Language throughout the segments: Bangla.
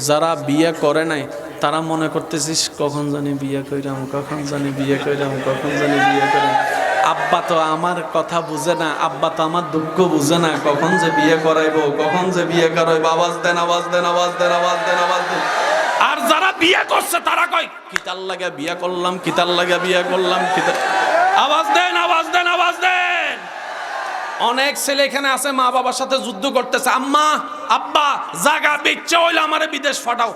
যারা বিয়ে করে নাই তারা মনে করতেছিস কখন জানি বিয়ে কইরাম, কখন জানি বিয়ে কইরাম, কখন জানি বিয়ে কইরাম। আব্বা তো আমার কথা বুঝে না, আব্বা তো আমার দুঃখ বুঝে না, কখন যে বিয়ে করাইবো, কখন যে বিয়ে করাইবো। আওয়াজ দেন, আওয়াজ দেন, আওয়াজ দেন, আওয়াজ দেন, আওয়াজ দেন। আর যারা বিয়ে করছে তারা কয় কিতার লাগা বিয়ে করলাম, কিতার লাগা বিয়ে করলাম, কিতার। আওয়াজ দেন, আওয়াজ দেন, আওয়াজ দেন। অনেক ছেলে এখানে আছে মা বাবার সাথে যুদ্ধ করতেছে, আম্মা আব্বা জায়গা বিচ্ছে হইলে আমারে বিদেশ পাঠাও।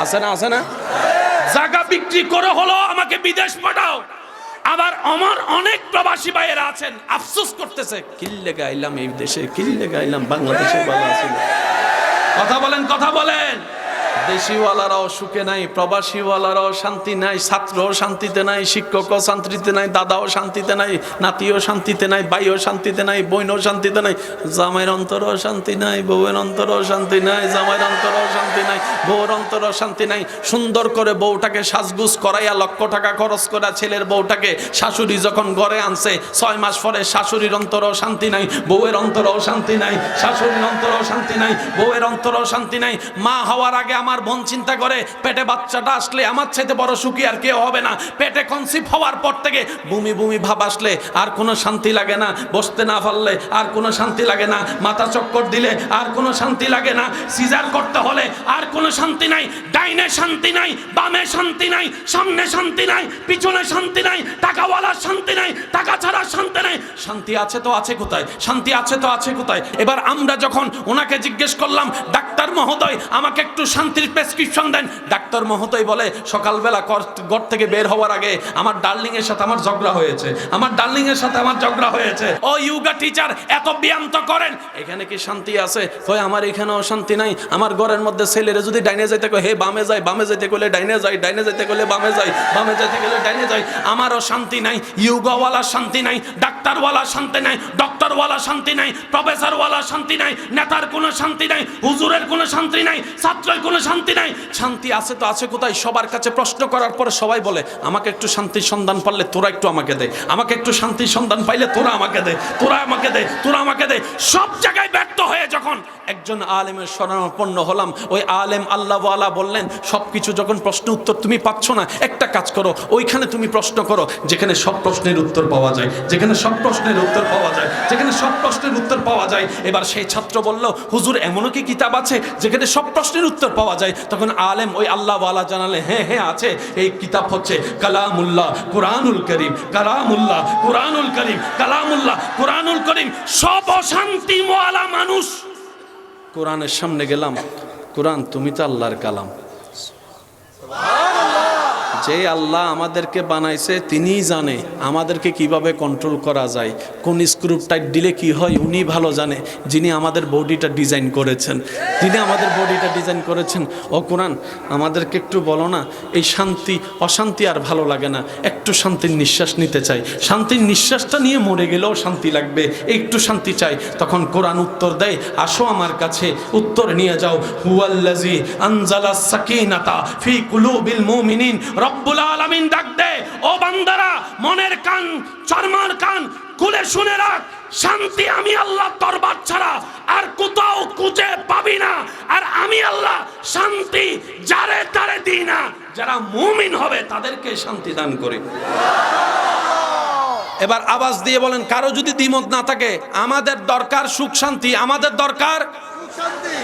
আছে না, আছে না? জায়গা বিক্রি করে হলো আমাকে বিদেশ পাঠাও। আবার আমার অনেক প্রবাসী ভাইয়েরা আছেন আফসোস করতেছে, কিল্লে গাইলাম এই দেশে, কিল্লে গাইলাম বাংলাদেশে ভালো আছিল। কথা বলেন, কথা বলেন। দেশিওয়ালারাও সুখে নাই, প্রবাসীওয়ালারাও শান্তি নাই, ছাত্রও শান্তিতে নাই, শিক্ষকও শান্তিতে নাই, দাদাও শান্তিতে নাই, নাতিও শান্তিতে নাই, ভাইও শান্তিতে নাই, বোনও শান্তিতে নাই, জামাইয়ের অন্তরও শান্তি নাই, বউয়ের অন্তরও শান্তি নাই, জামাইয়ের অন্তরও শান্তি নাই, বউর অন্তরও শান্তি নাই। সুন্দর করে বউটাকে সাজগুজ করাইয়া লক্ষ টাকা খরচ করা ছেলের বউটাকে শাশুড়ি যখন ঘরে আনছে 6 মাস পরে শাশুড়ির অন্তরও শান্তি নাই, বউয়ের অন্তরও শান্তি নাই, শাশুড়ির অন্তরও শান্তি নাই, বউয়ের অন্তরও শান্তি নাই। মা হওয়ার আগে আমার বোন চিন্তা করে পেটে বাচ্চাটা আসলে আমার চাইতে বড় সুখী আর কেউ হবে না। পেটে কনসিভ হওয়ার পর থেকে বমি বমি ভাব আসলে আর কোনো শান্তি লাগে না, বসতে না পারলে আর কোনো শান্তি লাগে না, মাথা চক্কর দিলে আর কোনো শান্তি লাগে না, সিজার করতে হলে আর কোনো শান্তি নাই। ডাইনে শান্তি নাই, বামে শান্তি নাই, সামনে শান্তি নাই, পিছনে শান্তি নাই, টাকাওয়ালার শান্তি নাই, টাকা ছাড়া শান্তি নাই। শান্তি আছে তো আছে কোথায়? শান্তি আছে তো আছে কোথায়? এবার আমরা যখন ওনাকে জিজ্ঞেস করলাম, ডাক্তার মহোদয় আমাকে একটু শান্তির প্রেসক্রিপশন দেন। ডাক্তার মহোদয় বলে, সকালবেলা ঘর থেকে বের হওয়ার আগে আমার ডার্লিং এর সাথে আমার ঝগড়া হয়েছে, আমার ডার্লিং এর সাথে আমার ঝগড়া হয়েছে। ও ইয়োগা টিচার এত ব্যায়াম তো করেন, এখানে কি শান্তি আছে? কই আমার এখানেও শান্তি নাই। আমার ঘরের মধ্যে ছেলেরা যদি ডাইনে যাইতে কয় হে বামে যাই, বামে যাইতে কইলে ডাইনে যাই, ডাইনে যাইতে কইলে বামে যাই, বামে যাইতে গেলে ডাইনে যাই। আমারও শান্তি নাই, ইয়োগাওয়ালা শান্তি নাই, ডাক্তারওয়ালা শান্তি নাই, ডক্টরওয়ালা শান্তি নাই, প্রফেসরওয়ালা শান্তি নাই, নেতার কোনো শান্তি নাই, হুজুরের কোনো শান্তি নাই, ছাত্রের কোনো শান্তি নাই। শান্তি আছে তো আছে কোথায়? সবার কাছে প্রশ্ন করার পরে সবাই বলে আমাকে একটু শান্তির সন্ধান পারলে তোরা একটু আমাকে দে, আমাকে একটু শান্তির সন্ধান পাইলে তোরা আমাকে দে, তোরা আমাকে দে, তোরা আমাকে দে। সব জায়গায় ব্যর্থ হয়ে যখন একজন আলেমের শরণাপন্ন হলাম, ওই আলেম আল্লাহওয়ালা বললেন সবকিছু যখন প্রশ্ন উত্তর তুমি পাচ্ছ না, একটা কাজ করো, ওইখানে তুমি প্রশ্ন করো যেখানে সব প্রশ্নের উত্তর পাওয়া যায়, যেখানে সব প্রশ্নের উত্তর পাওয়া যায়, যেখানে সব প্রশ্নের উত্তর পাওয়া যায়। এবার সেই ছাত্র বলল, হুজুর এমনও কি কিতাব আছে যেখানে সব প্রশ্নের উত্তর পাওয়া যায়? তখন আলেম ওই আল্লাহওয়ালা জানালে, হ্যাঁ হ্যাঁ আছে, এই কিতাব হচ্ছে কালামুল্লাহ কুরআনুল করিম, কালামুল্লাহ কুরআনুল করিম, কালামুল্লাহ কুরআনুল করিম। সব অশান্তি ওয়ালা মানুষ কোরআনের সামনে গেলাম, কোরআন তুমি তো আল্লাহর কালাম। যে আল্লাহ আমাদেরকে বানাইছে তিনিই জানে আমাদেরকে কিভাবে কন্ট্রোল করা যায়, কোন স্ক্রু টাইট দিলে কি হয় উনি ভালো জানে। যিনি আমাদের বডিটা ডিজাইন করেছেন, তিনি আমাদের বডিটা ডিজাইন করেছেন। ও কোরআন আমাদেরকে একটু বলো না, এই শান্তি অশান্তি আর ভালো লাগে না, একটু শান্তির নিঃশ্বাস নিতে চাই, শান্তির নিঃশ্বাসটা নিয়ে মরে গেলেও শান্তি লাগবে, একটু শান্তি চাই। তখন কোরআন উত্তর দেয়, আসো আমার কাছে, উত্তর নিয়ে যাও। হুয়াল্লাযী আনজালাস সাকিনাতা ফি কুলুবিল মুমিনিন। রব্বুল আলামিন ডাক দে, ও বান্দারা মনের কান, চর্মার কান খুলে শুনে রাখ, শান্তি আমি আল্লাহ দরবার ছাড়া আর কোথাও খুঁজে পাবি না। আর আমি আল্লাহ শান্তি যারে তারে দিই না, যারা মুমিন হবে তাদেরকে শান্তি দান করি। এবার আওয়াজ দিয়ে বলেন, কারো যদি দ্বিমত না থাকে, আমাদের দরকার সুখ শান্তি, আমাদের দরকার শান্তি।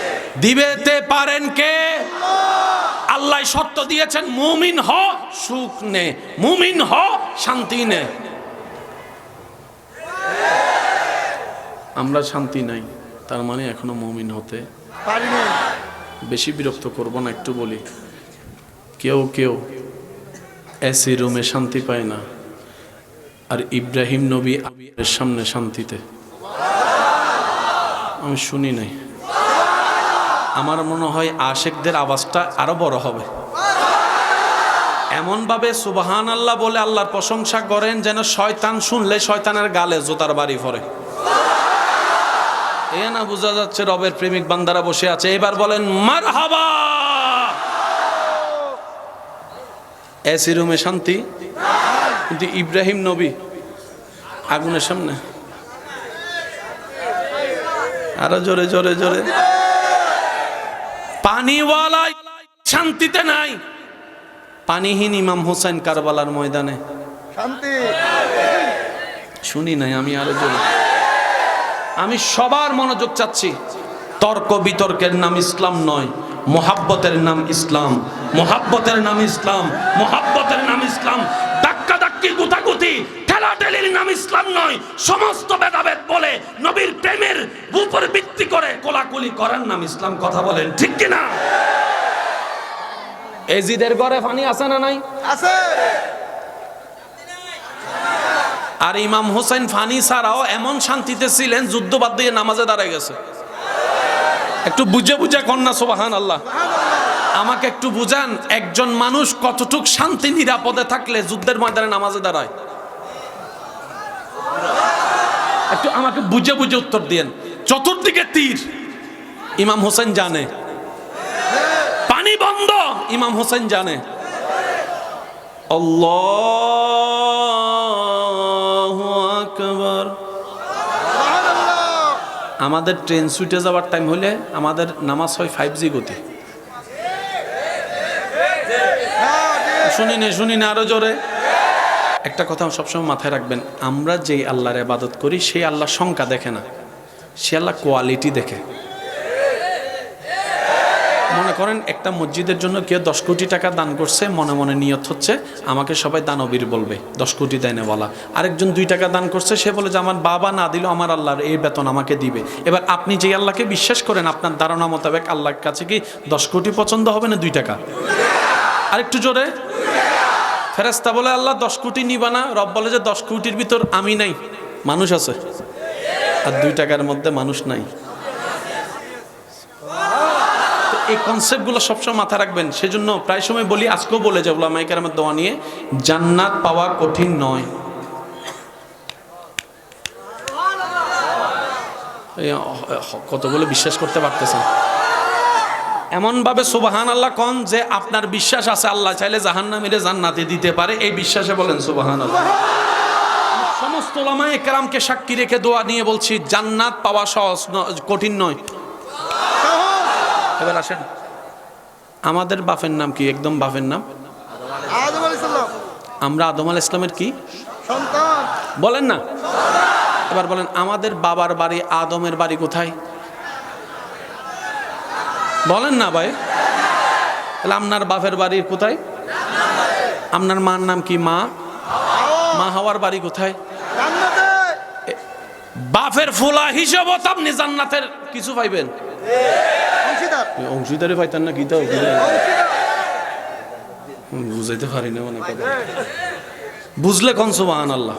দিবেতে পারেন কে? আল্লাহ শর্ত দিয়েছেন, মুমিন হ সুখ নে, মুমিন হ শান্তি নে। আমরা শান্তি নাই, তার মানে এখনো মুমিন হতে পারি না। বেশি বিরক্ত করব না, একটু বলি। কেউ কেউ এসি রুমে শান্তি পায় না, আর ইব্রাহিম নবী এর সামনে শান্তিতে। আমি শুনি নাই, আমার মনে হয় আশেকদের আওয়াজটা আরো বড় হবে। এমন ভাবে সুবহানাল্লাহ বলে আল্লাহর প্রশংসা করেন যেন শয়তান শুনলে শয়তানের গালে জুতার বাড়ি পড়ে। এ না বোঝা যাচ্ছে রবের প্রেমিক বান্দারা বসে আছে। এবার বলেন মারহাবা। এসি রুমে শান্তি, কিন্তু ইব্রাহিম নবী আগুনের সামনে। আরো জোরে জোরে জোরে। পানিওয়ালা শান্তিতে নাই, পানিহীন ইমাম হোসেন কারবালার ময়দানে শান্তি। শুনি নাই আমি আরো জোরে। আমি সবার মনোযোগ চাচ্ছি। তর্ক বিতর্কের নাম ইসলাম নয়, মোহাব্বতের নাম ইসলাম, মোহাব্বতের নাম ইসলাম, মোহাব্বতের নাম ইসলাম। ধাক্কা ধাক্কি গুতাগুতি ঠেলাঠেলির নাম ইসলাম নয়। সমস্ত ভেদাভেদ বলে নবীর প্রেমের উপর ভিত্তি করে কোলাকুলি করার নাম ইসলাম। কথা বলেন ঠিক কিনা? এজিদের ঘরে পানি আছে না নাই? আছে। আর ইমাম হোসেন ফানি ছাড়াও এমন শান্তিতে ছিলেন, যুদ্ধ বাদ দিয়ে নামাজে দাঁড়ায় গেছে। একটু বুঝে বুঝে কন্যা সুবহানাল্লাহ। আমাকে একটু বুঝান, একজন মানুষ কতটুক শান্তি নিরাপদে থাকলে যুদ্ধের ময়দানে নামাজে দাঁড়ায়? একটু আমাকে বুঝে বুঝে উত্তর দিয়েন। চতুর্দিকে তীর, ইমাম হোসেন জানে। পানি বন্ধ, ইমাম হোসেন জানে। আল্লাহু আকবার। আমাদের ট্রেন ছুটে যাওয়ার টাইম হলে আমাদের নামাজ হয় 5G গতি। শুনি না আরো জোরে। একটা কথা সবসময় মাথায় রাখবেন, আমরা যেই আল্লাহর ইবাদত করি সেই আল্লাহ সংখ্যা দেখে না, সে আল্লাহ কোয়ালিটি দেখে। মনে করেন একটা মসজিদের জন্য কেউ 10 কোটি টাকা দান করছে, মনে মনে নিয়ত হচ্ছে আমাকে সবাই দানবীর বলবে, 10 কোটি দেয়নেওয়ালা। আরেকজন 2 টাকা দান করছে, সে বলে যে আমার বাবা না দিলেও আমার আল্লাহর এই বেতন আমাকে দিবে। এবার আপনি যে আল্লাহকে বিশ্বাস করেন, আপনার ধারণা মোতাবেক আল্লাহর কাছে কি 10 কোটি পছন্দ হবে না 2 টাকা? আরেকটু জোরে। ফেরেশতা বলে আল্লাহ 10 কোটি নিবা না? রব বলে যে 10 কোটির ভিতর আমি নাই, মানুষ আছে, আর 2 টাকার মধ্যে মানুষ নাই। এই কনসেপ্টগুলো সবসময় মাথায় রাখবেন। সেজন্য প্রায় সময় বলি, আজকেও বলে যাবো উলামায়ে কেরামের দোয়া নিয়ে, জান্নাত পাওয়া কঠিন নয়। কতগুলো বিশ্বাস করতে পারতেছেন? এমন ভাবে সুবহানাল্লাহ কোন যে আপনার বিশ্বাস আছে আল্লাহ চাইলে জাহান্নামীরে জান্নাতে দিতে পারে, এই বিশ্বাসে বলেন সুবহানাল্লাহ। সমস্ত উলামায়ে কেরামকে সাক্ষী রেখে দোয়া নিয়ে বলছি, জান্নাত পাওয়া সহজ, কঠিন নয়। এবার আসেন, আমাদের বাপের নাম কি? একদম বাপের নাম আদম আলাইহিস সালাম। আমরা আদম আলাইহিস সালামের কি সন্তান? বলেন না। এবার বলেন, আমাদের বাবার বাড়ি আদমের বাড়ি কোথায়? বলেন না ভাই। তাহলে আপনার বাপের বাড়ি কোথায়? আপনার মার নাম কি? মা হাওয়ার বাড়ি কোথায়? জান্নাতে। বাপের ফুলা হিসাবে তো আপনি জান্নাতের কিছু পাইবেন। অংশীদার। অংশীদারে পাইতেন না? কি তো বুঝাইতে পারি না মনে কথা। বুঝলে কোন সুবহানাল্লাহ।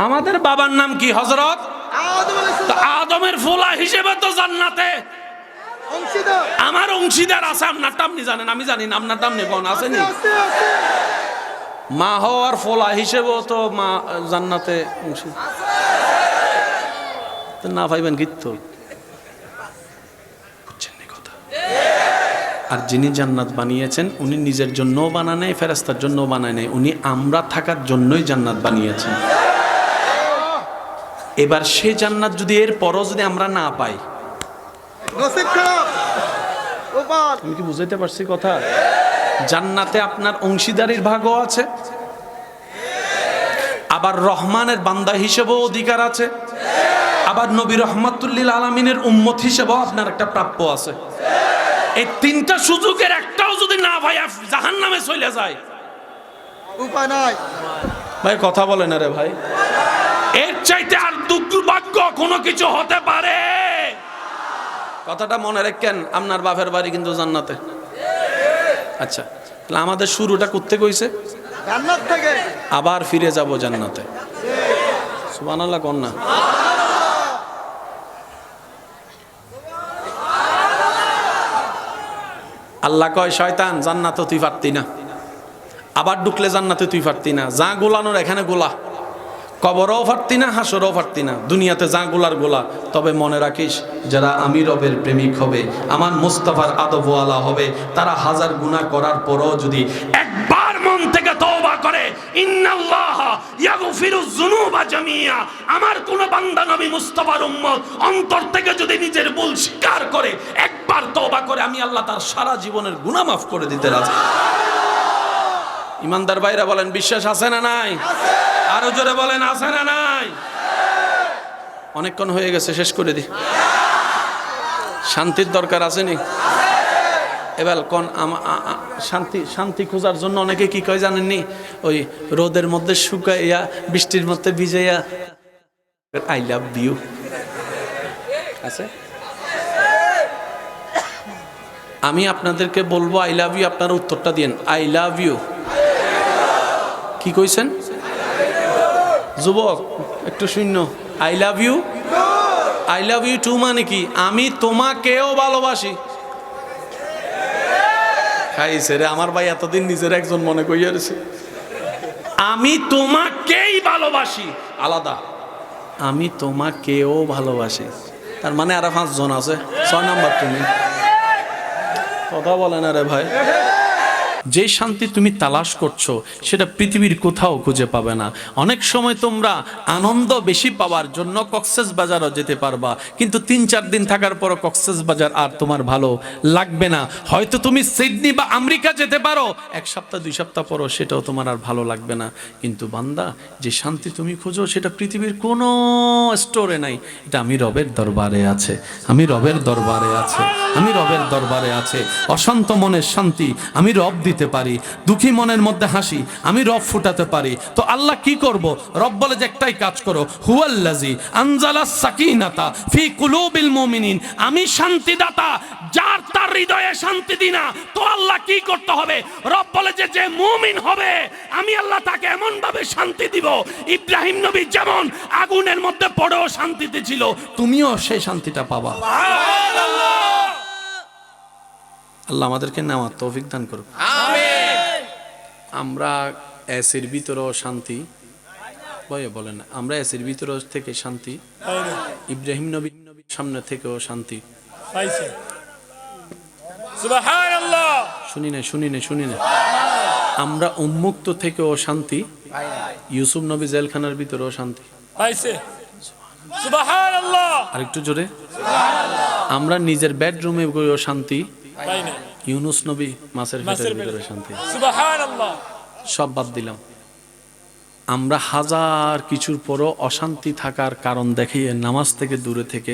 আমাদের বাবার নাম কি? হযরত আদম আলাইহিস সালাম। আদমের ফুলা হিসেবে তো জান্নাতে অংশীদার। আমার অংশীদার আছে। আপনার নাম আপনি জানেন, আমি জানি না। আপনার নাম নেই কোন আসেনি? আছে আছে। মা হওয়ার ফলা হিসেবেও তো মা জান্নাতে অংশীদার না পাইবেন কিন্তু। আর যিনি জান্নাত বানিয়েছেন উনি নিজের জন্যও বানায় নাই, ফেরেশতার জন্যও বানায় নাই, উনি আমরা থাকার জন্যই জান্নাত বানিয়েছেন। এবার সে জান্নাত যদি এর পরও যদি আমরা না পাই, নসিব খারাপ। ওপার। আমি কি বুঝাইতে পারছি কথা? জান্নাতে আপনার অংশীদারির ভাগও আছে, আবার রহমানের বান্দা হিসেবেও অধিকার আছে, আবার নবী রাহমাতুল লিল আলামিনের উম্মত হিসেবেও আপনার একটা প্রাপ্য আছে। এই 3টা সুযোগের একটাও যদি না ভাই জাহান্নামে চলে যায়, উপায় নাই। ভাই কথা বলে না রে ভাই। এর চাইতে আর দুর্ভাগ্য কোনো কিছু হতে পারে? কথাটা মনে রাখেন, আপনার বাপের বাড়ি কিন্তু জান্নাতে। আচ্ছা, তাহলে আমাদের শুরুটা করতে কইছে জান্নাত থেকে, আবার ফিরে যাব জান্নাতে। সুবহানাল্লাহ কোন না? আল্লাহ কয়, শয়তান জান্নাতে তুই পারতি না, আবার ঢুকলে জান্নাতে তুই পারতি না। যা গোলানোর এখানে গোলা, কবরও পারতি না, হাসরও পারতি না, দুনিয়াতে যা গোলার গোলা। তবে মনে রাখিস, যারা আমি রবের প্রেমিক হবে, আমার মুস্তাফার আদবওয়ালা হবে, তারা হাজার গুনাহ করার পরও যদি একবার মন থেকে তওবা করে, ইন্নাল্লাহা ইয়াগফিরুয যুনুবা জামিয়া, আমার কোন বান্দা নবী মুস্তাফার উম্মত অন্তর থেকে যদি নিজের ভুল স্বীকার করে, বার তওবা করে আমি আল্লাহ তার সারা জীবনের গুনাহ মাফ করে দিতে রাজি। ইমানদার ভাইরা বলেন বিশ্বাস আছে না নাই? আরো জোরে বলেন আছে না নাই? অনেকক্ষণ হয়ে গেছে, শেষ করে দি। শান্তির দরকার আছে নি? এবার কোন শান্তি শান্তি খোঁজার জন্য অনেকে কি কয় জানেননি? ওই রোদের মধ্যে শুকাইয়া বৃষ্টির মধ্যে ভিজাইয়া আই লাভ ইউ আছে। আমি আপনাদেরকে বলবো আই লাভ ইউ, আপনারা উত্তরটা দিন। আই লাভ ইউ কি কইছেন যুবক? একটু শূন্য। I love you, I love you too মানে কি? আমি তোমাকেও ভালোবাসি। খাইছে রে আমার ভাই, এতদিন নিজের একজন মনে কইয়া রয়েছে। আমি তোমাকেই ভালোবাসি আলাদা, আমি তোমাকেও ভালোবাসি। তার মানে আরো 5 জন আছে। 6 নাম্বার তুমি কথা বলেন আরে ভাই। যে শান্তি তুমি তালাশ করছো সেটা পৃথিবীর কোথাও খুঁজে পাবে না। অনেক সময় তোমরা আনন্দ বেশি পাওয়ার জন্য কক্সবাজারও যেতে পারবা, কিন্তু 3-4 দিন থাকার পর কক্সবাজার আর তোমার ভালো লাগবে না। হয়তো তুমি সিডনি বা আমেরিকা যেতে পারো, 1 সপ্তাহ 2 সপ্তাহ পরও সেটাও তোমার আর ভালো লাগবে না। কিন্তু বান্দা, যে শান্তি তুমি খোঁজো সেটা পৃথিবীর কোনো স্টোরে নাই। এটা আমি রবের দরবারে আছে, আমি রবের দরবারে আছে, আমি রবের দরবারে আছে। অশান্ত মনের শান্তি আমি রব দিতে পারি, দুঃখী মনের মধ্যে হাসি আমি রব ফুটাতে পারি। তো আল্লাহ কি করব? রব বলে যে একটাই কাজ করো, হুয়াল্লাযী আনজালাস সাকিনাতা ফি কুলুবিল মুমিনিন। আমি শান্তিদাতা, যার তার হৃদয়ে শান্তি দিই না। তো আল্লাহ কি করতে হবে? রব বলে যে যে মুমিন হবে আমি আল্লাহ তাকে এমন ভাবে শান্তি দিব, ইব্রাহিম নবী যেমন আগুনের মধ্যে পড়েও শান্তিতে ছিল, তুমিও সেই শান্তিটা পাবা। আল্লাহ আমাদেরকে নেওয়ার তৌফিক দান করুক, আমিন। আমরা এসির ভিতরেও শান্তি বলেন, আমরা এসির ভিতর থেকে শান্তি, ইব্রাহিম নবীর সামনে থেকেও শান্তি পাইছে। সুবহানাল্লাহ। শুনি না আমরা উন্মুক্ত থেকেও শান্তি, ইউসুফ নবী জেলখানার ভিতরেও শান্তি পাইছে। সুবহানাল্লাহ। আরেকটু জোরে। আমরা নিজের বেডরুমে গিয়েও শান্তি পাই না, ইউনুস নবী মাছের পেটের ভিতরে শান্তি। সুবহানাল্লাহ। সব বাদ দিলাম। আমরা হাজার কিছুর পরও অশান্তি থাকার কারণ দেখিয়ে নামাজ থেকে দূরে থেকে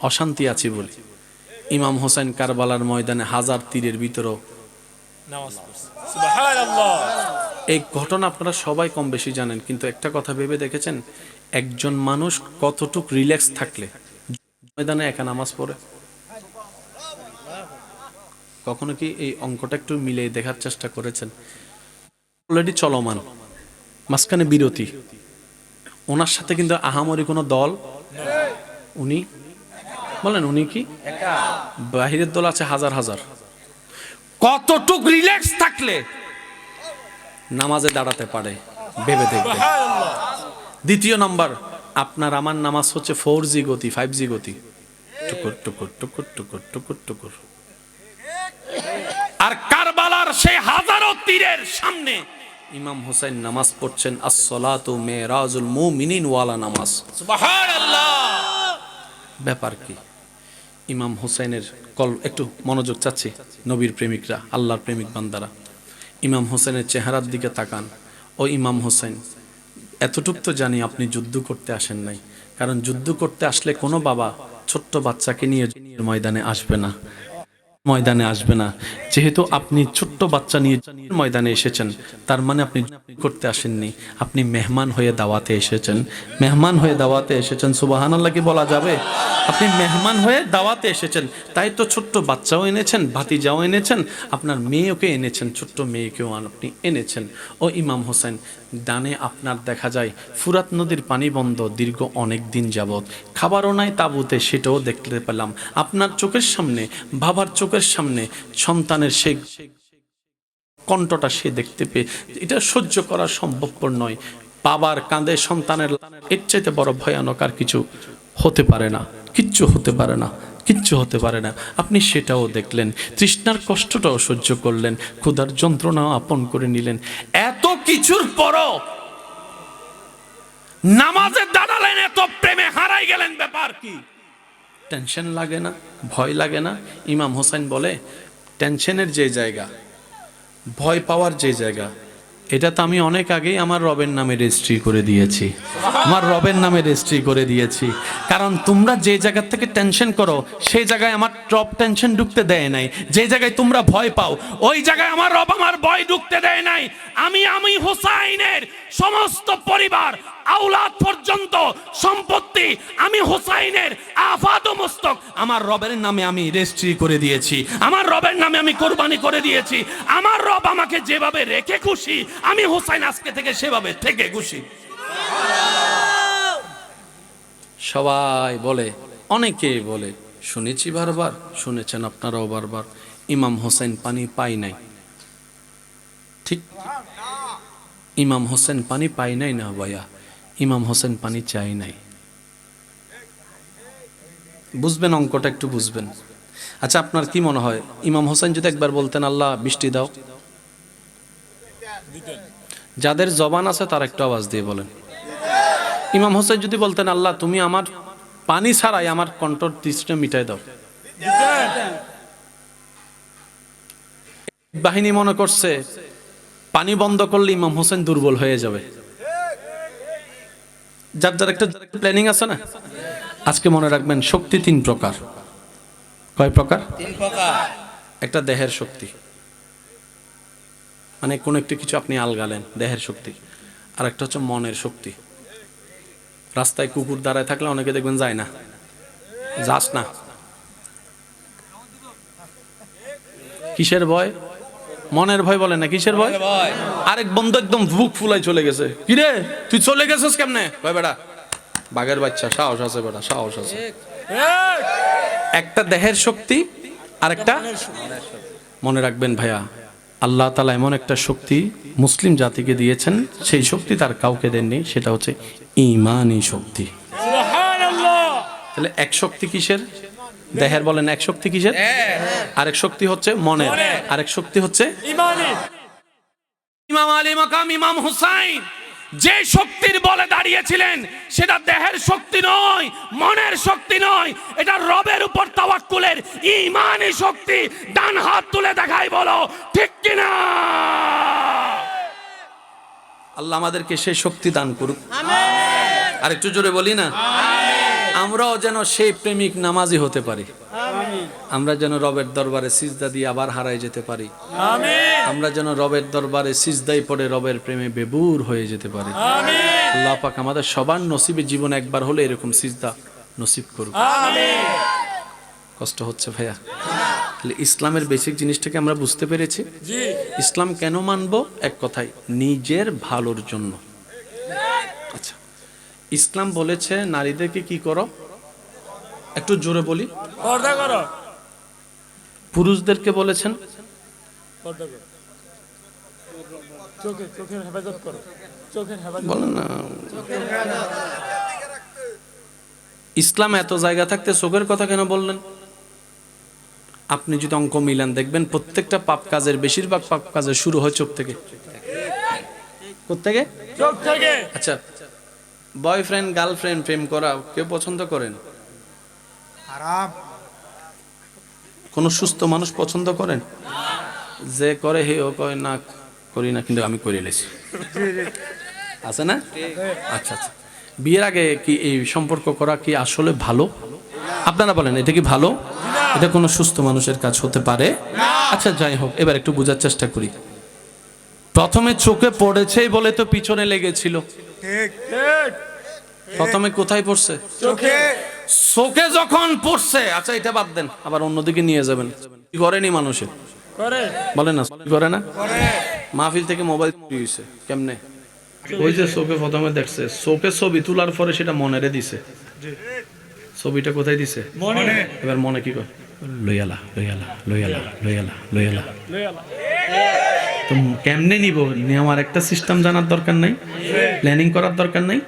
অশান্তি আছি বলি। ইমাম হোসেন কারবালার ময়দানে হাজার তীরের ভিতরেও নামাজ পড়ছে। সুবহানাল্লাহ। এই ঘটনা আপনারা সবাই কম বেশি জানেন, কিন্তু একটা কথা ভেবে দেখেছেন একজন মানুষ কতটুক রিল্যাক্স থাকলে ময়দানে একা নামাজ পড়ে? কখনো কি এই অঙ্কটা একটু মিলিয়ে দেখার চেষ্টা করেছেন? অলরেডি চলমান, মাঝখানে বিরতি, ওনার সাথে কিন্তু আহামরি কোনো দল, উনি বলেন উনি কি বাহিরের দল আছে হাজার হাজার। কতটুক রিল্যাক্স থাকলে নামাজে দাঁড়াতে পারে ভেবে দেখবে। দ্বিতীয় নাম্বার, আপনার আমার নামাজ হচ্ছে 4G গতি, 5G গতি, টুকুর টুকুর টুকুর টুকুর টুকুর টুকুর। আর কারবালার সেই হাজারো তীরের সামনে ইমাম হোসেন নামাজ পড়ছেন, as-সালাতু মিরাজুল মুমিনিন ওয়ালা নামাজ। সুবহানাল্লাহ। ব্যাপার কি? ইমাম হোসেনের একটু মনোযোগ চাচ্ছি, নবীর প্রেমিকরা, আল্লাহর প্রেমিক বান্দারা, ইমাম হোসেনের চেহারার দিকে তাকান। ও ইমাম হোসেন, এতটুক তো জানি আপনি যুদ্ধ করতে আসেন নাই, কারণ যুদ্ধ করতে আসলে কোনো বাবা ছোট্ট বাচ্চাকে নিয়ে ময়দানে আসবে না, ময়দানে আসবে না। যেহেতু আপনি ছোট্ট বাচ্চা নিয়ে ময়দানে এসেছেন, তার মানে আপনি করতে আসেননি, আপনি মেহমান হয়ে দাওয়াতে এসেছেন। মেহমান হয়ে দাওয়াতে এসেছেন, সুবহানাল্লাহ কি বলা যাবে? আপনি মেহমান হয়ে দাওয়াতে এসেছেন, তাই তো ছোট্ট বাচ্চাও এনেছেন, ভাতিজাও এনেছেন, আপনার মেয়েকে এনেছেন, ছোট্ট মেয়েকেও আপনি এনেছেন। ও ইমাম হোসেন, ডানে আপনার দেখা যায় ফুরাত নদীর পানি বন্ধ দীর্ঘ অনেক দিন যাবৎ, খাবারও নাই তাঁবুতে, সেটাও দেখতে পেলাম। আপনার চোখের সামনে, বাবার চোখের সামনে সন্তানের সেই কণ্ঠটা সে দেখতে পেয়ে এটা সহ্য করা সম্ভবপর নয়। বাবার কাঁধে সন্তানের, এর চাইতে বড় ভয়ানক আর কিছু হতে পারে না, কিচ্ছু হতে পারে না, কিচ্ছু হতে পারে না। আপনি সেটাও দেখলেন, তৃষ্ণার কষ্টটাও সহ্য করলেন, ক্ষুধার যন্ত্রণাও আপন করে নিলেন। এত কিছুর পরও নামাজে দাঁড়ালেন, এত প্রেমে হারাই গেলেন। ব্যাপার কি? টেনশন লাগে না, ভয় লাগে না। ইমাম হোসেন বলে টেনশনের যে জায়গা, ভয় পাওয়ার যে জায়গা, এটা তো আমি অনেক আগেই আমার রবের নামে রেজিস্ট্রি করে দিয়েছি, আমার রবের নামে রেজিস্ট্রি করে দিয়েছি। কারণ তোমরা যে জায়গা থেকে টেনশন করো সেই জায়গায় আমার রব টেনশন ঢুকতে দেয় নাই। যে জায়গায় তোমরা ভয় পাও ওই জায়গায় আমার রব আমার ভয় ঢুকতে দেয় নাই। আমি হোসাইনের সমস্ত পরিবার আওলাদ পর্যন্ত সম্পত্তি আমি হোসাইনের আফাদ ও মস্তক আমার রবের নামে আমি রেজিস্ট্রি করে দিয়েছি, আমার রবের নামে আমি কোরবানি করে দিয়েছি। আমার রব আমাকে যেভাবে রেখে খুশি আমি হোসাইন আজকে থেকে সেভাবে থেকে খুশি। সবাই বলে, অনেকে বলে, শুনেছি বারবার, শুনেছেন আপনারাও বারবার, ইমাম হোসেন পানি পায় নাই। ঠিক, ইমাম হোসেন পানি পায় নাই না ভাইয়া, ইমাম হোসেন পানি চাই নাই। বুঝবেন, অঙ্কটা একটু বুঝবেন। আচ্ছা, আপনার কি মনে হয় ইমাম হোসেন যদি একবার বলতেন আল্লাহ বৃষ্টি দাও, যাদের জবান আছে তার একটু আওয়াজ দিয়ে বলেন। ইমাম হোসেন যদি বলতেন আল্লাহ তুমি আমার পানি ছাড়াই আমার কণ্ঠর তৃষ্ণা মিটাই দাও, বাহিনী মনে করছে পানি বন্ধ করলে ইমাম হোসেন দুর্বল হয়ে যাবে। যার যার একটা প্ল্যানিং আছে না। আজকে মনে রাখবেন শক্তি তিন প্রকার। কয় প্রকার? তিন প্রকার। একটা দেহের শক্তি, মানে কোনো একটু কিছু আপনি আলগালেন, দেহের শক্তি। আর একটা হচ্ছে মনের শক্তি। রাস্তায় কুকুর দাঁড়ায় থাকলে অনেকে দেখবেন যায় না, যাস না। কিসের ভয়? মনের ভয় বলে না, কিসের ভয়? আরেক বন্ধু একদম বুক ফুলাই চলে গেছে, কিরে তুই চলে গেছিস কেমনে? কয় বেটা বাঘের বাচ্চা, সাহস আছে বেটা, সাহস আছে। একটা দেহের শক্তি আর একটা মনে রাখবেন ভাইয়া, আল্লাহ তাআলা এমন একটা শক্তি মুসলিম জাতিকে দিয়েছেন, সেই শক্তি তার কাউকে দেননি, সেটা হচ্ছে ঈমানি শক্তি। সুবহানাল্লাহ। তাহলে এক শক্তি কিসের? দেহের বলেন, এক শক্তি কিসের? আরেক শক্তি হচ্ছে মনের, আরেক শক্তি হচ্ছে ঈমানি। ইমাম আলী মাকাম ইমাম হুসাইন যে শক্তির বলে দাঁড়িয়েছিলেন সেটা দেহের শক্তি নয়, মনের শক্তি নয়, এটা রবের উপর তাওয়াক্কুলের ঈমানি শক্তি। ডান হাত তুলে দেখাই বলো ঠিক কিনা? আল্লাহ আমাদেরকে সেই শক্তি দান করুক, আমিন। আর একটু জোরে বলি না, আমরাও যেন সেই প্রেমিক নামাজি হতে পারি, আমরা যেন রবের দরবারে সিজদা দিয়ে আবার হারাই যেতে পারি, আমরা যেন রবের দরবারে সিজদাই পড়ে রবের প্রেমে বেবুর হয়ে যেতে পারি। আল্লাহ পাক আমাদের সবার নসিবে জীবন একবার হলে এরকম সিজদা নসিব করুক। কষ্ট হচ্ছে ভাইয়া? তাহলে ইসলামের বেসিক জিনিসটাকে আমরা বুঝতে পেরেছি। ইসলাম কেন মানবো? এক কথায়, নিজের ভালোর জন্য। আচ্ছা, ইসলাম বলেছে নারীদেরকে কি করো? একটু জোরে বলি, পর্দা করো। পুরুষদেরকে বলেছেন পর্দা করো, চোখের হেফাজত করো, চোখের হেফাজত বলেন না। ইসলাম এত জায়গা থাকতে চোখের কথা কেন বললেন? আপনি যদি অঙ্ক মিলান দেখবেন প্রত্যেকটা পাপ কাজের, বেশিরভাগ পাপ কাজের শুরু হয় চোখ থেকে। কোত্থেকে? চোখ থেকে। আচ্ছা, বয়ফ্রেন্ড গার্লফ্রেন্ড প্রেম করা কেউ পছন্দ করেন? হারাম। কোন সুস্থ মানুষ পছন্দ করেন? যে করে হে ও কয় না করি না, কিন্তু আমি করে লেছি, আছে না? আচ্ছা আচ্ছা, বিয়ের আগে কি এই সম্পর্ক করা কি আসলে ভালো? আপনারা বলেন, এটা কি ভালো? এটা কোনো সুস্থ মানুষের কাজ হতে পারে? আচ্ছা যাই হোক, এবার একটু বোঝার চেষ্টা করি। প্রথমে চোখে পড়েছেই বলে তো পিছনে লেগেছিল। ঠিক ঠিক। প্রথমে কোথায় পড়ছে? চোখে। চোখে যখন পড়ছে, আচ্ছা এটা বাদ দেন, আবার অন্যদিকে নিয়ে যাবেন। কি করেনি মানুষে? করে। বলেন না, করে না? করে। মাহফিল থেকে মোবাইল চুরি হইছে কেমনে? ওই যে চোখে প্রথমে দেখছে, চোখে ছবি তোলার পরে সেটা মনেরে দিছে। ছবিটা কোথায় দিছে? মনে। এবার মনে কি করে? লইয়ালা লইয়ালা লইয়ালা লইয়ালা লইয়ালা লইয়ালা। তো কেমনে নিব? নেওয়ার একটা সিস্টেম জানার দরকার নাই, প্ল্যানিং করার দরকার নাই।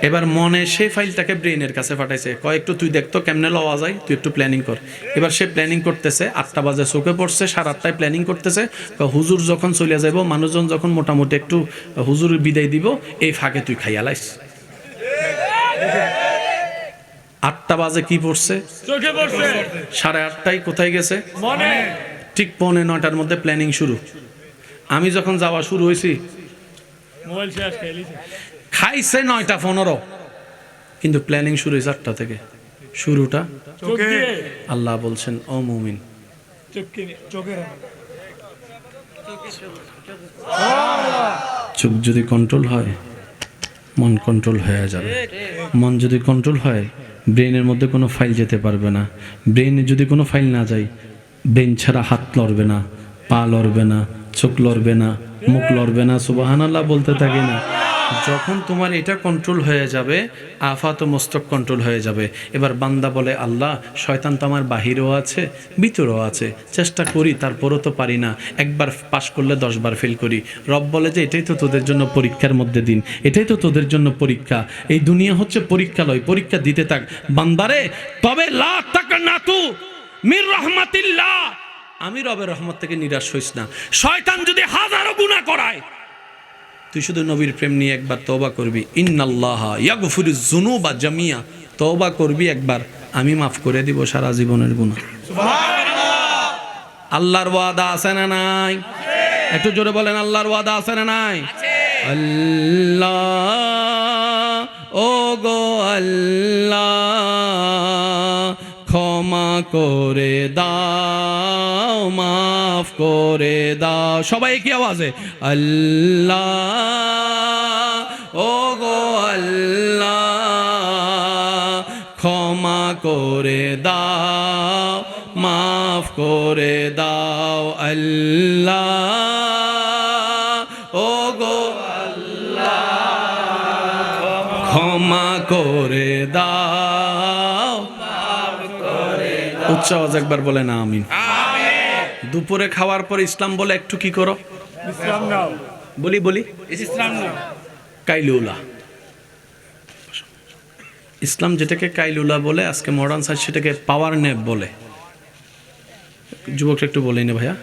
এবার মনে সেই ফাইলটাকে ব্রেনের কাছে পাঠাইছে, কয় একটু তুই দেখতো কেমনে লওয়া যায়, তুই একটু প্ল্যানিং কর। এবার সে প্ল্যানিং করতেছে, 8টা বাজে চোখে পড়ছে, 8:30টায় প্ল্যানিং করতেছে, হুজুর যখন চলে যাব, মানুষজন যখন মোটামুটি একটু হুজুর বিদায় দিব, এই ফাঁকে তুই খাইয়া লাইস। 8টা বাজে কি পড়ছে? চোখে পড়ছে 8:30টায় কোথায় গেছে? মনে ঠিক 8:45টার মধ্যে প্ল্যানিং শুরু। আমি যখন যাওয়া শুরু হয়েছি মোবাইল শেষ খেলিছে খাইছে 9:15, কিন্তু প্ল্যানিং শুরু হয়েছে 8টা থেকে। শুরুটা চোখ দিয়ে আল্লাহ বলছেন ও মুমিন, চোখের চোখ যদি কন্ট্রোল হয় মন কন্ট্রোল হয়ে যাবে। মন যদি কন্ট্রোল হয় ব্রেনের মধ্যে কোনো ফাইল যেতে পারবে না। ব্রেনে যদি কোনো ফাইল না যায়, ব্রেন ছাড়া হাত লড়বে না, পা লড়বে না, চোখ লড়বে না, মুখ লড়বে না। সুবহানাল্লাহ বলতে থাকি না। যখন তোমার এটা কন্ট্রোল হয়ে যাবে, আফাত মস্তক কন্ট্রোল হয়ে যাবে। এবার বান্দা বলে আল্লাহ, শয়তান তো আমার বাহিরেও আছে ভিতরেও আছে, চেষ্টা করি তারপরও তো পারি না, একবার পাশ করলে 10 বার ফেল করি। রব বলে যে এটাই তো তোদের জন্য পরীক্ষার মধ্যে দিন, এটাই তো তোদের জন্য পরীক্ষা। এই দুনিয়া হচ্ছে পরীক্ষালয়, পরীক্ষা দিতে থাক বান্দারে। তবে লা তাকনাতু মির রাহমাতিল্লাহ, আমি রবের রহমত থেকে নিরাশ হইস না। শয়তান যদি হাজারো গুনাহ করায়, তুই শুধু নবীর প্রেম নিয়ে একবার তওবা করবি, ইন্নাল্লাহা ইয়াগফিরুজ যুনুবা জামিয়া, তওবা করবি একবার, আমি মাফ করে দিব সারা জীবনের গুনাহ। সুবহানাল্লাহ। আল্লাহর ওয়াদা আছে না নাই? একটু জোরে বলেন, আল্লাহর ওয়াদা আছে না নাই? আল্লাহ ও গো আল্লাহ, ক্ষমা করে দাও, মাফ করে দাও। সবাই কি আওয়াজে? আল্লাহ ও গো আল্লাহ, ক্ষমা করে দাও, মাফ করে দাও। আল্লাহ ও গো আল্লাহ, ক্ষমা করে দাও। উচ্চ আওয়াজ একবার বলে না আমিন। দুপুরে খাওয়ার পর ইসলাম বলে একটু কি করো? ইসলাম নাও বলি বলি ইসলাম নাও কাইলুলা। ইসলাম যেটাকে কাইলুলা বলে, আজকে মডার্ন সায়েন্স সেটাকে পাওয়ার ন্যাপ বলে। যুবকরা একটু বলেই না ভাইয়া,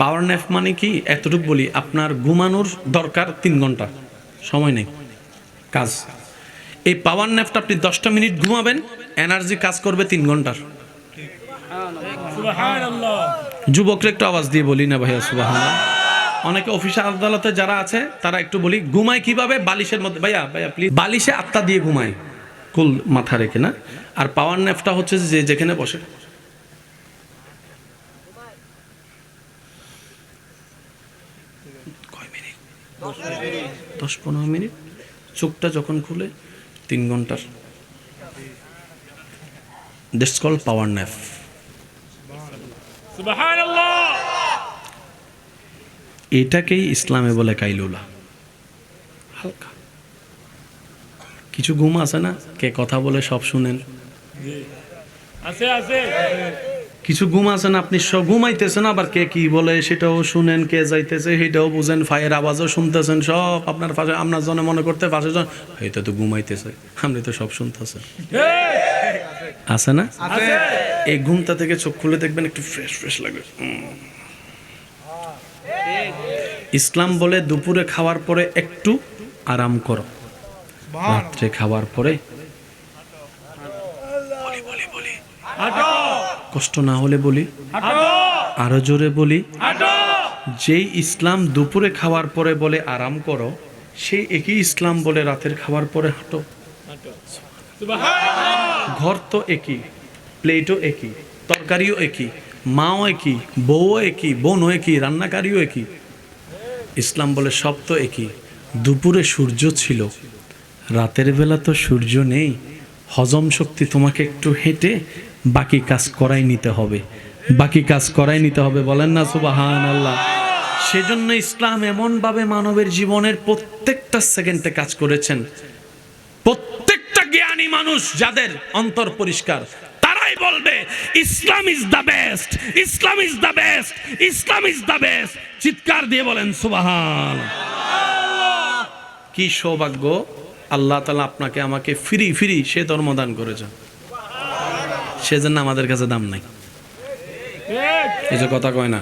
পাওয়ার ন্যাপ মানে কি? এতটুকু বলি, আপনার ঘুমানোর দরকার 3 ঘন্টা, সময় নেই কাজ। এই পাওয়ার ন্যাপটা আপনি 10টা মিনিট ঘুমাবেন, এনার্জি কাজ করবে 3 ঘন্টার। সুবহানাল্লাহ। যুবকরা একটু আওয়াজ দিয়ে বলি না ভাইয়া সুবহানাল্লাহ। অনেকে অফিসে আদালতে যারা আছে তারা একটু বলি, ঘুমায় কিভাবে? বালিশের মধ্যে। ভাইয়া ভাইয়া প্লিজ, বালিশে আত্মা দিয়ে ঘুমায়, কুল মাথা রেখে না। আর পাওয়ার ন্যাপটা হচ্ছে যে যেখানে বসে কয় মিনিট, 10-15 মিনিট, চোখটা যখন খুলে 3 ঘন্টার। That's call power nap. সুবহানাল্লাহ। এটাকেই ইসলামে বলে কাইলুলা। হালকা কিছু ঘুম আছে না, কে কথা বলে সব শুনেন? আছে আছে কিছু ঘুম আছে না, আপনি সব ঘুমাইতেছেন, আবার কে কি বলে সেটাও শুনেন, কে যাইতেছে সেটাও বুঝেন, ফায়ের আওয়াজও শুনতেছেন, সব আপনার পাশে। আপনার জন্য মনে করতে পাশে জন এটা তো ঘুমাইতেছে, আপনি তো সব শুনতেছেন। আছে না? আছে। এই ঘুমটা থেকে চোখ খুলে দেখবেন একটু ফ্রেশ ফ্রেশ লাগবে। ইসলাম বলে দুপুরে খাওয়ার পরে একটু আরাম করো, রাত্রে খাওয়ার পরে বলি বলি বলি, হাঁটো কষ্ট না হলে বলি, হাঁটো আরো জোরে বলি। হাঁটো। যেই ইসলাম দুপুরে খাওয়ার পরে বলে আরাম করো, সেই একই ইসলাম বলে রাতের খাওয়ার পরে হাঁটো। সুবহানাল্লাহ। ঘর তো একই, প্লেটও একই, তরকারিও একই, মাও একই, বউও একই, বোনও একই, রান্নাকারীও একই। ইসলাম বলে সব তো একই। দুপুরে সূর্য ছিল, রাতের বেলা তো সূর্য নেই। হজম শক্তি তোমাকে একটু হেঁটে বাকি কাজ করাই নিতে হবে, বাকি কাজ করাই নিতে হবে। বলেন না সুবহানাল্লাহ। সেজন্য ইসলাম এমনভাবে মানবের জীবনের প্রত্যেকটা সেকেন্ডে কাজ করেছেন। প্রত্যেকটা জ্ঞানী মানুষ যাদের অন্তর পরিষ্কার, তারাই বলবে Islam is the best, Islam is the best, Islam is the best. চিৎকার দিয়ে বলেন সুবহানাল্লাহ। কি সৌভাগ্য, আল্লাহ তাআলা আপনাকে আমাকে ফ্রি ফ্রি সে ধর্ম দান করেছেন, সেজন্য আমাদের কাছে দাম নাই। এই যে কথা কয় না,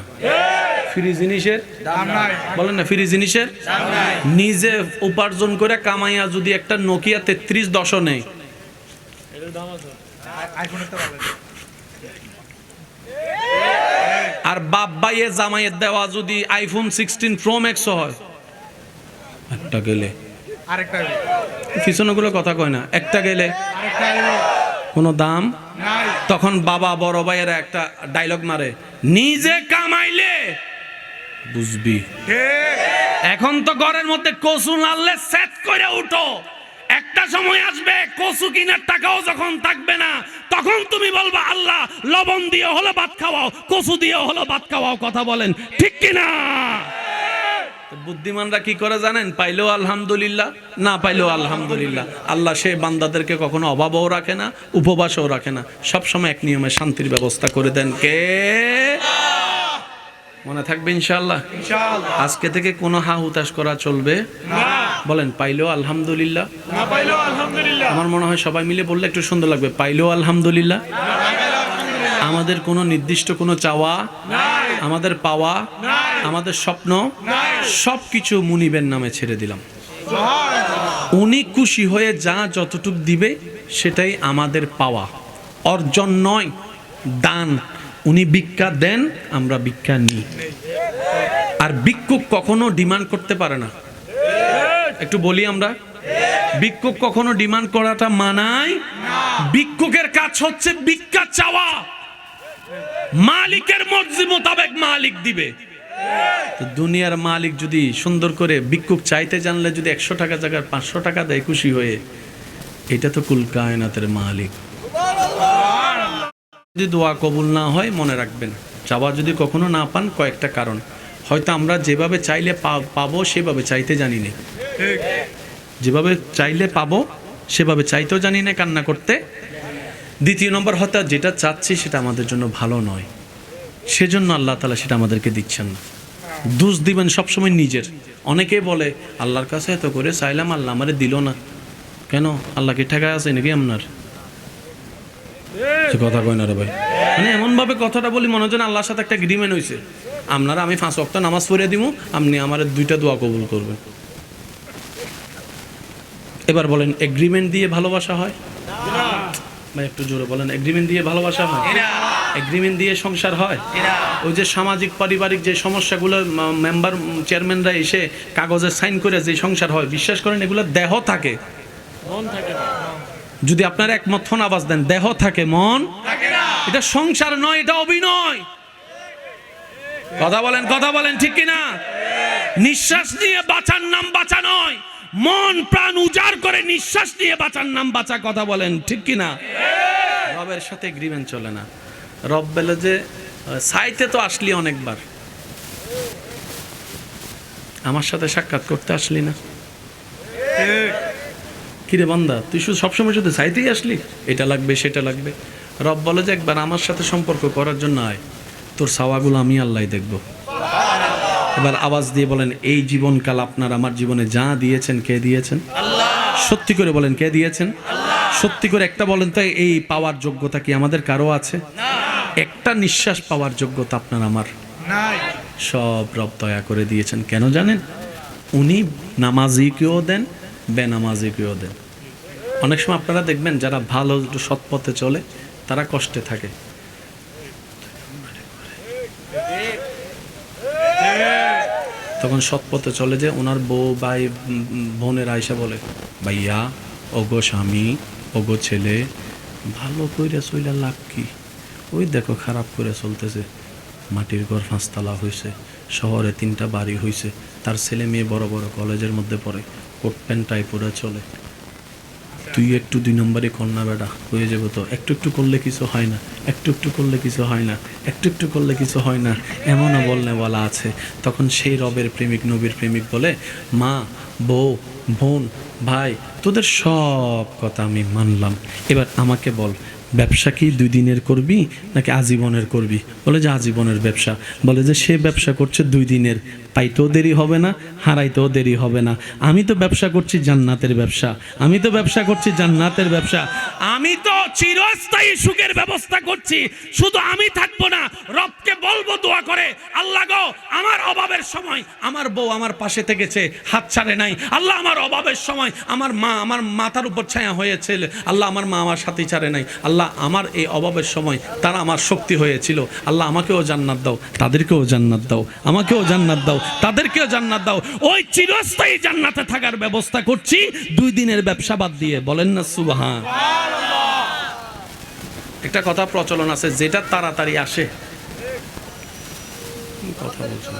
ফ্রি জিনিসের দাম নাই, বলেন না ফ্রি জিনিসের দাম নাই। নিজে উপার্জন করে কামাইয়া যদি একটা নোকিয়া 3310 নেই, আর বাপ ভাইয়ের জামাইয়ের দেওয়া যদি আইফোন 16 প্রো ম্যাক্স হয়, একটা গেলে আরেকটা পিছনেগুলো কথা কয় না, একটা গেলে কোনো দাম নাই। তখন বাবা বড় ভাইয়েরা একটা ডায়লগ মারে, নিজে কামাইলে বুঝবি। এখন তো ঘরের মধ্যে কচু নাড়লে সেট করে উঠো, একটা সময় আসবে কচু কিনার টাকাও যখন থাকবে না, তখন তুমি বলবা আল্লাহ লবণ দিয়ে হলো ভাত খাওয়াও, কচু দিয়ে হলো ভাত খাওয়াও। কথা বলেন ঠিক কিনা? তো বুদ্ধিমানরা কি করে জানেন? পাইলেও আলহামদুলিল্লাহ, না পাইলেও আলহামদুলিল্লাহ। আল্লাহ সে বান্দাদেরকে কখনো অভাবও রাখে না, উপবাসও রাখে না, সবসময় এক নিয়মে শান্তির ব্যবস্থা করে দেন কে? মনে থাকবে ইনশাআল্লাহ। আজকে থেকে কোনো হা হুতাশ করা চলবে না। বলেন পাইলেও আলহামদুলিল্লাহ, না পাইলেও আলহামদুলিল্লাহ। আমার মনে হয় সবাই মিলে বললে একটু সুন্দর লাগবে। পাইলেও আলহামদুলিল্লাহ। আমাদের কোনো নির্দিষ্ট কোনো চাওয়া, আমাদের পাওয়া, আমাদের স্বপ্ন সব কিছু মুনিবের নামে ছেড়ে দিলাম। উনি খুশি হয়ে যা যতটুক দিবে সেটাই আমাদের পাওয়া, অর্জন নয়, দান। উনি ভিক্ষা দেন, আমরা ভিক্ষা নিই। আর ভিক্ষুক কখনো ডিমান্ড করতে পারে না। একটু বলি আমরা, ভিক্ষুক কখনো ডিমান্ড করাটা মানায়। ভিক্ষুকের কাজ হচ্ছে ভিক্ষা চাওয়া, মালিকের মর্জি মোতাবেক মালিক দিবে। তো দুনিয়ার মালিক যদি সুন্দর করে ভিক্ষুক চাইতে জানলে যদি 100 টাকা জায়গায় 500 টাকা দেয় খুশি হয়ে, এটা তো কুল কায়নাতের মালিক। যদি দোয়া কবুল না হয় মনে রাখবেন, চাওয়া যদি কখনো না পান কয়েকটা কারণ, হয়তো আমরা যেভাবে চাইলে পাবো সেভাবে চাইতে জানি না, যেভাবে চাইলে পাবো সেভাবে চাইতেও জানি না, কান্না করতে। দ্বিতীয় নম্বর, হয়তো যেটা চাচ্ছি সেটা আমাদের জন্য ভালো নয়, সেজন্য আল্লাহ তাআলা সেটা আমাদেরকে দিচ্ছেন না। দোষ দিবেন সবসময় নিজের। অনেকে বলে আল্লাহর কাছে এত করে চাইলাম আল্লাহ আমারে দিল না কেন? আল্লাহ কি ঠেকা আছে নাকি আপনার? কথা কয় না রে ভাই, মানে এমন ভাবে কথাটা বলি মনে হয় আল্লাহর সাথে একটা এগ্রিমেন্ট হয়েছে, আপনারা আমি 5 ওয়াক্ত নামাজ পড়ে দিব, আপনি আমার 2টা দোয়া কবুল করবেন। এবার বলেন এগ্রিমেন্ট দিয়ে ভালোবাসা হয়? ভাই একটু জোরে বলেন, এগ্রিমেন্ট দিয়ে ভালোবাসা হয়? এগ্রিমেন্ট দিয়ে সংসার হয়? ওই যে সামাজিক পারিবারিক যে সমস্যাগুলো মেম্বার চেয়ারম্যানরা এসে কাগজে সাইন করে যে সংসার হয়, বিশ্বাস করেন এগুলো দেহ থাকে, মন থাকে না। যদি আপনারা একমত হন আওয়াজ দেন, দেহ থাকে মন থাকে না। এটা সংসার নয়, এটা অভিনয়। কথা বলেন ঠিক কিনা? নিঃশ্বাস নিয়ে বাঁচার নাম বাঁচা নয়, মন প্রাণ উজাড় করে নিঃশ্বাস নিয়ে বাঁচার নাম বাঁচা। কথা বলেন ঠিক কিনা? রবের সাথে এগ্রিমেন্ট চলে না। রব বলে যে সাইতে তো আসলি অনেকবার, আমার সাথে সাক্ষাৎ করতে আসলি না। কিরে বান্দা, তুই শুধু সবসময় শুধু চাইতেই আসলি, এটা লাগবে সেটা লাগবে। রব বলে যে একবার আমার সাথে সম্পর্ক করার জন্য আয়, তোর চাওয়াগুলো আমি আল্লাহ দেখব। এবার আওয়াজ দিয়ে বলেন, এই জীবনকাল আপনার আমার জীবনে যা দিয়েছেন কে দিয়েছেন? আল্লাহ। সত্যি করে বলেন কে দিয়েছেন? আল্লাহ। সত্যি করে একটা বলেন তো, এই পাওয়ার যোগ্যতা কি আমাদের কারো আছে? না। একটা নিঃশ্বাস পাওয়ার যোগ্যতা আপনার আমার নাই। সব রব দয়া করে দিয়েছেন। কেন জানেন? উনি নামাজিকেও দেন, বেনামাজিকেও দেন। অনেক সময় আপনারা দেখবেন যারা ভালো সৎ পথে চলে তারা কষ্টে থাকে। তখন সৎ পথে চলে যে ওনার বউ ভাই বোনের আয়সা বলে, ভাইয়া ওগো স্বামী ওগো ছেলে ভালো কইরা চইলা লাভ কি? ওই দেখো খারাপ করে চলতেছে, মাটির ঘর 5 তলা হয়েছে, শহরে 3টা বাড়ি হয়েছে, তার ছেলে মেয়ে বড় বড় কলেজের মধ্যে পড়ে, কোট প্যান্ট টাই পরে চলে। তুই একটু 2 নম্বরে কন্যা বেটা হয়ে যাবো তো, একটু একটু করলে কিছু হয় না, একটু একটু করলে কিছু হয় না, একটু একটু করলে কিছু হয় না, এমনও বলা আছে। তখন সেই রবের প্রেমিক নবীর প্রেমিক বলে, মা বউ বোন ভাই তোদের সব কথা আমি মানলাম, এবার আমাকে বল ব্যবসা কি 2 দিনের করবি নাকি আজীবনের করবি? বলে যে আজীবনের ব্যবসা। বলে যে সে ব্যবসা করছে 2 দিনের, পাইতেও দেরি হবে না, হারাইতেও দেরি হবে না। আমি তো ব্যবসা করছি জান্নাতের ব্যবসা, আমি তো ব্যবসা করছি জান্নাতের ব্যবসা, আমি তো চিরস্থায়ী সুখের ব্যবস্থা করছি। শুধু আমি থাকবো না, রবকে বলবো দোয়া করে, আল্লাহ গো আমার অভাবের সময় আমার বউ আমার পাশে থেকেছে, হাত ছাড়ে নাই। আল্লাহ আমার অভাবের সময় আমার মা আমার মাথার উপর ছায়া হয়েছিল, আল্লাহ আমার মা আমার সাথে ছাড়ে নাই। আল্লাহ আমার এই অভাবের সময় তারা আমার শক্তি হয়েছিল, আল্লাহ আমাকেও জান্নাত দাও, তাদেরকেও জান্নাত দাও, আমাকেও জান্নাত দাও, তাদেরকেও জান্নাত দাও। ওই চিরস্থায়ী জান্নাতে থাকার ব্যবস্থা করছি 2 দিনের ব্যবসা বাদ দিয়ে। বলেন না সুবহান। একটা কথা প্রচলন আছে, যেটা তাড়াতাড়ি আসে, কথা বলছেন,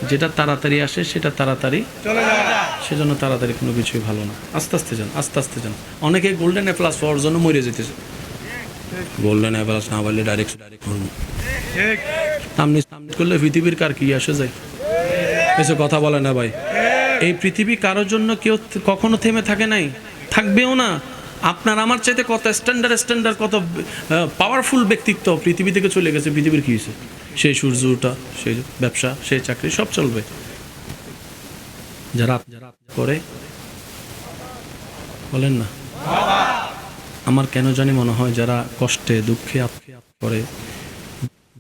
যেটা তাড়াতাড়ি আসে সেটা তাড়াতাড়ি চলে যায়, সেজন্য তাড়াতাড়ি কোনো কিছুই ভালো না। আস্তে আস্তে যান, আস্তে আস্তে যান। অনেকে গোল্ডেন এ প্লাস পাওয়ার জন্য মরে যেতেছে। গোল্ডেন এ প্লাস না পারলে ডাইরেক্ট করবো, সামনে সামনে করলে পৃথিবীর কার কি আসে যায়, কিছু কথা বলে না ভাই। এই পৃথিবী কারোর জন্য কেউ কখনো থেমে থাকে নাই, থাকবেও না। আপনার আমার চাইতে কত স্ট্যান্ডার্ড কত পাওয়ারফুল ব্যক্তিত্ব পৃথিবী থেকে চলে গেছে। পৃথিবীর কী হয়েছে? সেই সূর্য ওঠা, সেই ব্যবসা, সেই চাকরি, সব চলবে। যারা যারা করে বলেন না, আমার কেন জানি মনে হয় যারা কষ্টে দুঃখে করে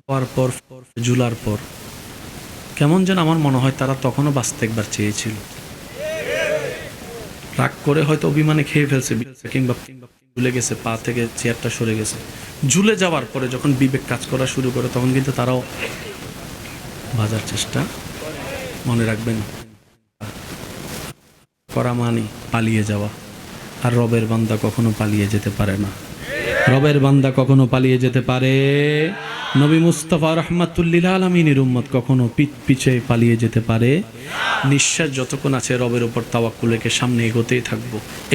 পাওয়ার পর জুলার পর কেমন যেন আমার মনে হয় তারা তখনও বাঁচতে একবার চেয়েছিল। রাগ করে হয়তো অভিমানে খেয়ে ফেলছে, কিংবা ঝুলে গেছে, পা থেকে চেয়ারটা সরে গেছে। ঝুলে যাওয়ার পরে যখন বিবেক কাজ করা শুরু করে তখন কিন্তু তারাও বাজার চেষ্টা। মনে রাখবেন, করা মানে পালিয়ে যাওয়া, আর রবের বান্দা কখনো পালিয়ে যেতে পারে না। রবের বান্দা কখনো পালিয়ে যেতে পারে? নবী মুস্তাফা রহমাতুল্লিল আলামিনের উম্মত কখনো পিছে পালিয়ে যেতে পারে? নিঃশ্বাস যতক্ষণ আছে রবের উপর তাওয়াক্কুল রেখে সামনে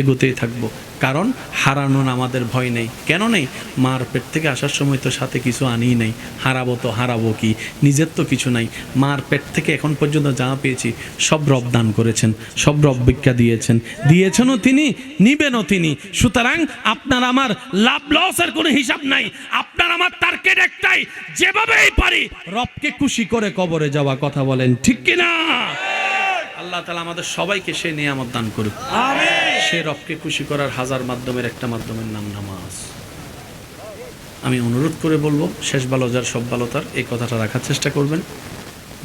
এগোতেই থাকবো। কারণ হারানোর আমাদের ভয় নেই। কেন নেই? মার পেট থেকে আসার সময় তো সাথে কিছু আনিই নাই। হারাবো কি? নিজের তো কিছু নাই। মার পেট থেকে এখন পর্যন্ত যা পেয়েছি সব রব দান করেছেন, সব রব ভিক্ষা দিয়েছেনও তিনি, নিবেনও তিনি। সুতরাং আপনার আমার লাভ লসের কোনো হিসাব নাই। আপনার আমার টার্গেট একটাই, যেভাবেই পারি রবকে খুশি করে কবরে যাওয়া। কথা বলেন ঠিক কিনা? আল্লাহ তাআলা আমাদের সবাইকে সে নিয়ামত দান করুক, আমিন। সে রবকে খুশি করার হাজার মাধ্যমের একটা মাধ্যমের নাম নামাজ। আমি অনুরোধ করে বলবো, শেষ ভালো যার সব ভালো তার, এই কথাটা রাখার চেষ্টা করবেন।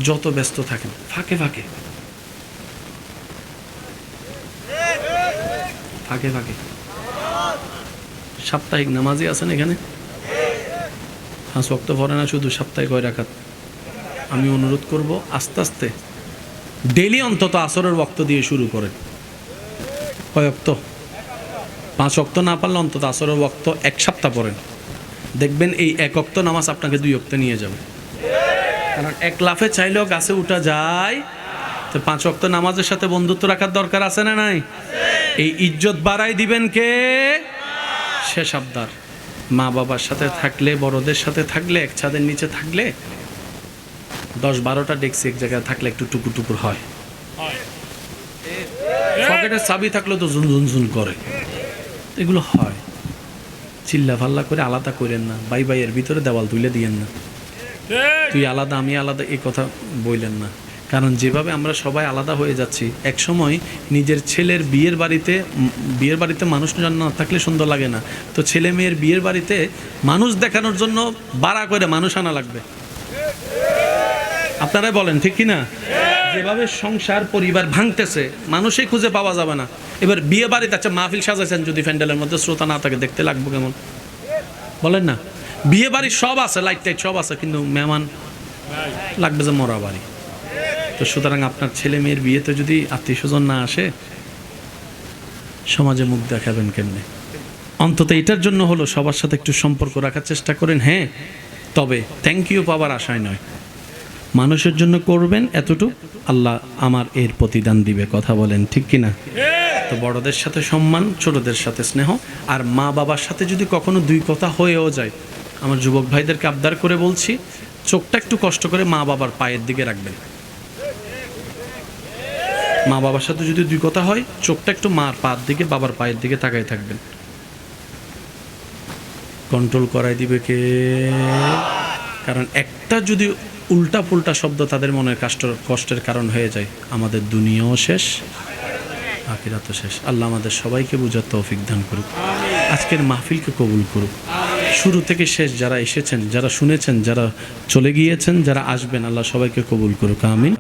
যত ব্যস্ত থাকেন ফাঁকে সাপ্তাহিক নামাজই আছেন এখানে, 5 ওয়াক্ত পড়ে না, শুধু সপ্তাহে কয় রাকাত। আমি অনুরোধ করব আস্তে আস্তে ডেইলি অন্তত আসরের ওয়াক্ত দিয়ে শুরু করেন। কয় ওয়াক্ত? 5 ওয়াক্ত না পারলে অন্তত আসরের ওয়াক্ত 1 সপ্তাহ পড়েন। দেখবেন এই 1 ওয়াক্ত নামাজ আপনাকে 2 ওয়াক্তে নিয়ে যাবে। কারণ 1 লাফে চাইলেও গাছে উঠা যায়, তো 5 ওয়াক্ত নামাজের সাথে বন্ধুত্ব রাখার দরকার আছে না নাই? এই ইজ্জত বাড়াই দিবেন কে? শেষ আবদার। মা বাবার সাথে থাকলে, বড়দের সাথে থাকলে, এক ছাদের নিচে থাকলে, 10-12টা ডেক্সি এক জায়গায় থাকলে একটু টুকুর হয়। পকেটের চাবি থাকলে তো ঝুন করে, এগুলো হয়। চিল্লা ফাল্লা করে আলাদা করেন না। ভাইয়ের ভিতরে দেওয়াল তুলে দিয়েন না, তুই আলাদা আমি আলাদা, এই কথা বললেন না। কারণ যেভাবে আমরা সবাই আলাদা হয়ে যাচ্ছি, এক সময় নিজের ছেলের বিয়ের বাড়িতে মানুষ না থাকলে সুন্দর লাগে না, তো ছেলে মেয়ের বিয়ের বাড়িতে মানুষ দেখানোর জন্য বাড়া করে মানুষ আনা লাগবে। আপনারাই বলেন ঠিক কিনা? যেভাবে সংসার পরিবার ভাঙতেছে, মানুষই খুঁজে পাওয়া যাবে না। এবার বিয়ে বাড়িতে আচ্ছা মাহফিল সাজাইছেন, যদি প্যান্ডেলের মধ্যে শ্রোতা না থাকে দেখতে লাগবে কেমন? বলেন না। বিয়ে বাড়ি সব আছে, লাইট টাইট সব আছে, কিন্তু মেহমান লাগবে যে মরা বাড়ি। তো সুতরাং আপনার ছেলে মেয়ের বিয়েতে যদি আত্মীয় স্বজন না আসে, সমাজে মুখ দেখাবেন কেমনে? অন্তত এটার জন্য হলো সবার সাথে একটু সম্পর্ক রাখার চেষ্টা করেন। হ্যাঁ, তবে থ্যাংক ইউ পাওয়ার আশায় নয়, মানুষের জন্য করবেন এতটুকু, আল্লাহ আমার এর প্রতিদান দিবে। কথা বলেন ঠিক কিনা? তো বড়দের সাথে সম্মান, ছোটদের সাথে স্নেহ, আর মা বাবার সাথে যদি কখনো 2 কথা হয়েও যায়, আমার যুবক ভাইদেরকে আবদার করে বলছি, চোখটা একটু কষ্ট করে মা বাবার পায়ের দিকে রাখবেন। মা বাবার সাথে যদি 2 কথা হয়, চোখটা একটু মার পায়ের দিকে, বাবার পায়ের দিকে তাকাই থাকবেন। কন্ট্রোল করাই দিবে কে? কারণ একটা যদি উল্টা পুল্টা শব্দ তাদের মনের কষ্টের কারণ হয়ে যায়, আমাদের দুনিয়াও শেষ, আখিরাতও শেষ। আল্লাহ আমাদের সবাইকে বুঝার তৌফিক দান করুক, আজকের মাহফিলকে কবুল করুক। শুরু থেকে শেষ যারা এসেছেন, যারা শুনেছেন, যারা চলে গিয়েছেন, যারা আসবেন, আল্লাহ সবাইকে কবুল করুক, আমিন।